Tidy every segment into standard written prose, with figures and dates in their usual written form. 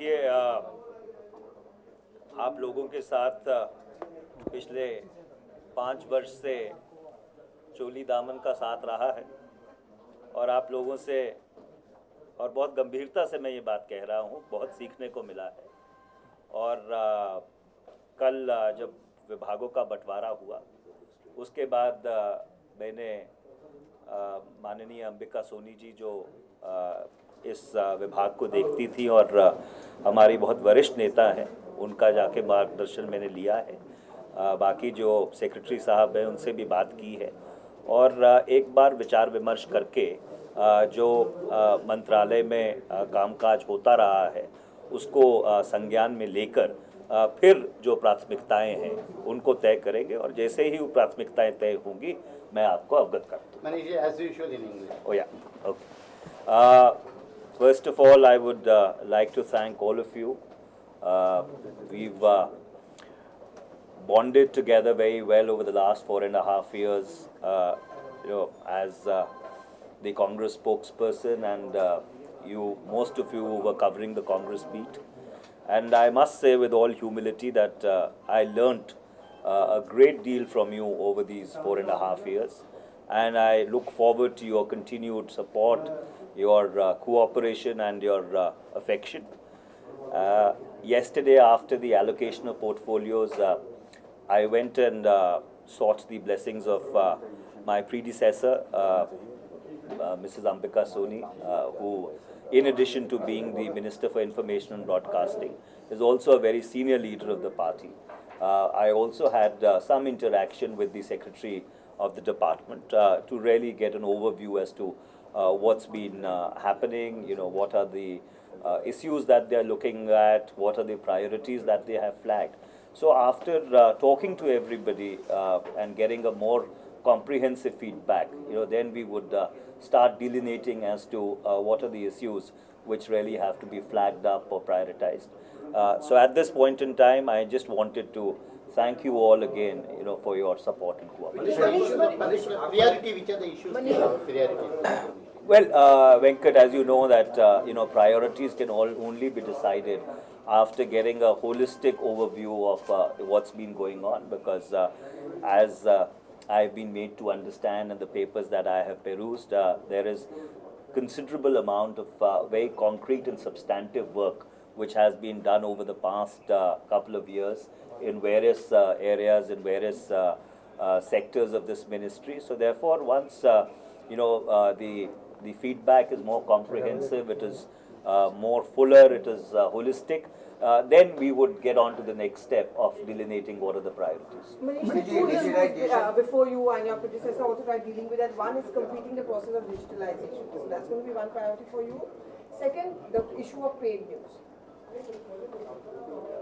देखिए आप लोगों के साथ पिछले 5 वर्ष से चोली दामन का साथ रहा है और आप लोगों से और बहुत गंभीरता से मैं ये बात कह रहा हूँ, बहुत सीखने को मिला है। और कल जब विभागों का बंटवारा हुआ उसके बाद मैंने माननीय अंबिका सोनी जी जो इस विभाग को देखती थी और हमारी बहुत वरिष्ठ नेता हैं, उनका जाके मार्गदर्शन मैंने लिया है। बाकी जो सेक्रेटरी साहब हैं उनसे भी बात की है और एक बार विचार विमर्श करके जो मंत्रालय में कामकाज होता रहा है उसको संज्ञान में लेकर फिर जो प्राथमिकताएं हैं उनको तय करेंगे और जैसे ही वो प्राथमिकताएं तय होंगी मैं आपको अवगत कर दूँ। Manish, as usual in English. Oh yeah, okay. First of all, I would like to thank all of you. We've bonded together very well over the last 4.5 years, as the Congress spokesperson and most of you were covering the Congress beat. And I must say with all humility that I learnt a great deal from you over these 4.5 years. And I look forward to your continued support, your cooperation and your affection. Yesterday, after the allocation of portfolios, I went and sought the blessings of my predecessor, Mrs. Ambika Soni, who, in addition to being the Minister for Information and Broadcasting, is also a very senior leader of the party. I also had some interaction with the Secretary of the department to really get an overview as to what's been happening, what are the issues that they're looking at, what are the priorities that they have flagged. So after talking to everybody and getting a more comprehensive feedback, then we would start delineating as to what are the issues which really have to be flagged up or prioritized. So at this point in time, I just wanted to thank you all again, for your support and cooperation. Priority, which are the issues? Priority. Well, Venkat, as you know that priorities can only be decided after getting a holistic overview of what's been going on, because as I've been made to understand in the papers that I have perused, there is considerable amount of very concrete and substantive work which has been done over the past couple of years in various areas, in various sectors of this ministry. So therefore, once the feedback is more comprehensive, it is more fuller, it is holistic, then we would get on to the next step of delineating what are the priorities. Manish, before you and your predecessor also tried dealing with that. One is completing the process of digitalization. So that's going to be one priority for you. Second, the issue of paid news.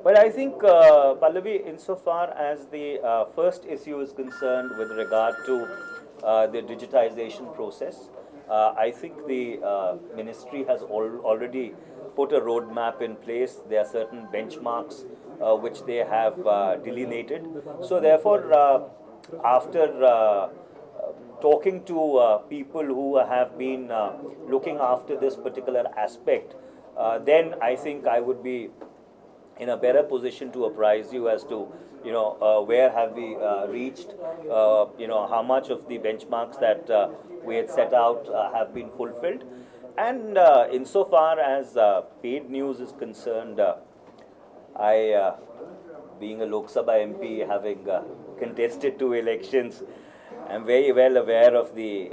But I think, Pallavi, insofar as the first issue is concerned with regard to the digitization process, I think the ministry has already put a roadmap in place. There are certain benchmarks which they have delineated. So therefore, after talking to people who have been looking after this particular aspect, then I think I would be in a better position to apprise you as to where have we reached, how much of the benchmarks that we had set out have been fulfilled. And insofar as paid news is concerned, I, being a Lok Sabha MP, having contested 2 elections, I'm very well aware of the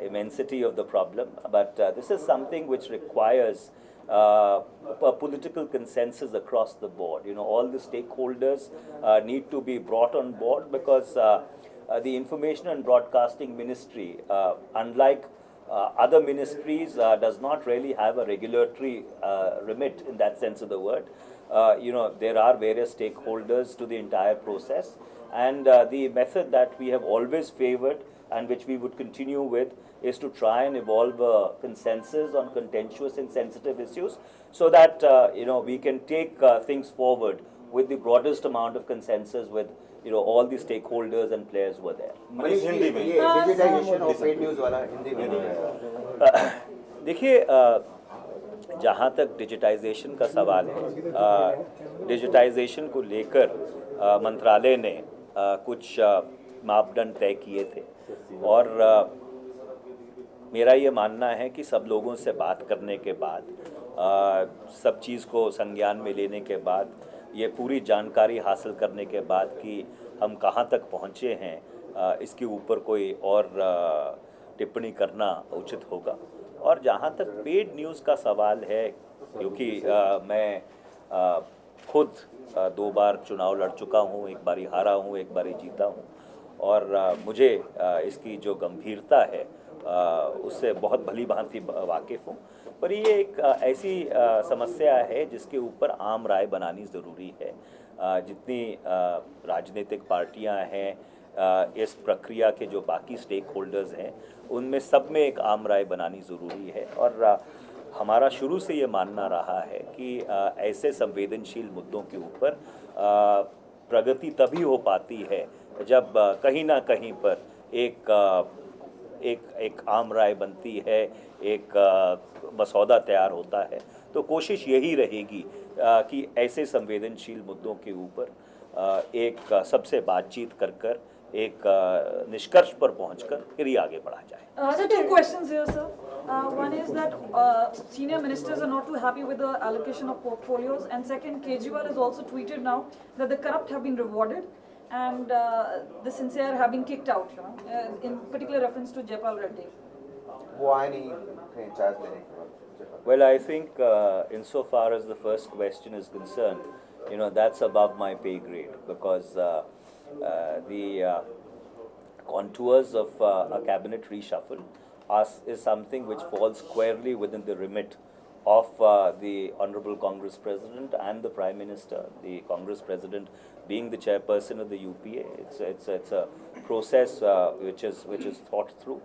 immensity of the problem. But this is something which requires a political consensus across the board. All the stakeholders need to be brought on board, because the Information and Broadcasting Ministry, unlike other ministries, does not really have a regulatory remit in that sense of the word. There are various stakeholders to the entire process, and the method that we have always favored and which we would continue with is to try and evolve a consensus on contentious and sensitive issues, so that we can take things forward with the broadest amount of consensus with all the stakeholders and players were there. Manish, ये digitization और paid news वाला हिंदी में देखिए जहाँ तक digitisation का सवाल है, डिजिटाइजेशन को लेकर मंत्रालय ने कुछ मापदंड तय किए थे और मेरा ये मानना है कि सब लोगों से बात करने के बाद, सब चीज़ को संज्ञान में लेने के बाद, ये पूरी जानकारी हासिल करने के बाद कि हम कहाँ तक पहुँचे हैं, इसके ऊपर कोई और टिप्पणी करना उचित होगा। और जहाँ तक पेड न्यूज़ का सवाल है, क्योंकि मैं खुद 2 बार चुनाव लड़ चुका हूँ, एक बारी हारा हूँ, एक बारी जीता हूँ, और मुझे इसकी जो गंभीरता है उससे बहुत भली भांति वाकिफ़ हूँ। पर ये एक ऐसी समस्या है जिसके ऊपर आम राय बनानी ज़रूरी है। जितनी राजनीतिक पार्टियां हैं, इस प्रक्रिया के जो बाकी स्टेक होल्डर्स हैं, उनमें सब में एक आम राय बनानी ज़रूरी है। और हमारा शुरू से ये मानना रहा है कि ऐसे संवेदनशील मुद्दों के ऊपर प्रगति तभी हो पाती है जब कहीं ना कहीं पर एक आम राय बनती है, एक मसौदा तैयार होता है। तो कोशिश यही रहेगी कि ऐसे संवेदनशील मुद्दों के ऊपर एक सबसे बातचीत कर एक निष्कर्ष पर पहुंचकर फिर ही आगे बढ़ा जाए। So 2 questions here, sir. One is that senior ministers are not too happy with the allocation of portfolios, and second, Kejriwal has also tweeted now that the corrupt have been rewarded and the sincere have been kicked out, in particular reference to Jaypal Reddy. वो आए नहीं the charge लेने के बाद। Well, I think insofar as the first question is concerned, that's above my pay grade, because the contours of a cabinet reshuffle is something which falls squarely within the remit of the Honorable Congress President and the Prime Minister. The Congress President being the chairperson of the UPA, it's a process which is thought through.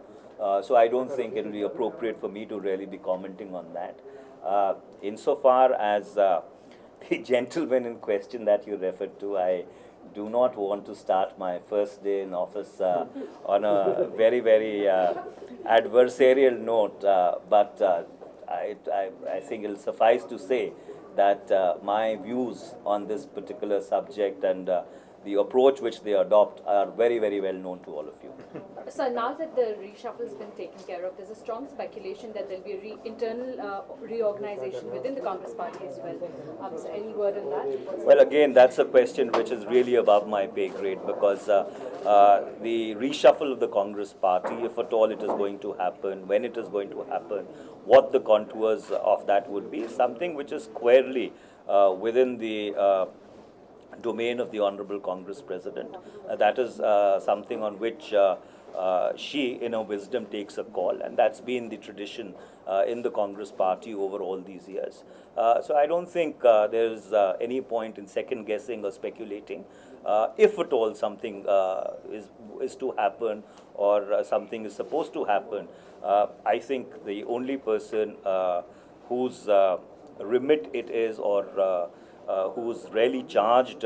So I don't think it will be appropriate for me to really be commenting on that. Insofar as the gentleman in question that you referred to, I do not want to start my first day in office on a very, very adversarial note, but I think it will suffice to say that my views on this particular subject and the approach which they adopt are very, very well known to all of you. So now that the reshuffle has been taken care of, there's a strong speculation that there'll be a internal reorganization within the Congress party as well. So any word on that? Well, again, that's a question which is really above my pay grade, because the reshuffle of the Congress party, if at all it is going to happen, when it is going to happen, what the contours of that would be, is something which is squarely within the domain of the Honorable Congress President. That is something on which she, in her wisdom, takes a call, and that's been the tradition in the Congress party over all these years. So I don't think there is any point in second guessing or speculating. If at all something is to happen or something is supposed to happen, I think the only person whose remit it is, or who's really charged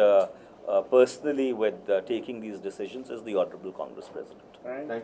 personally with taking these decisions, is the Honorable Congress President. Thank you.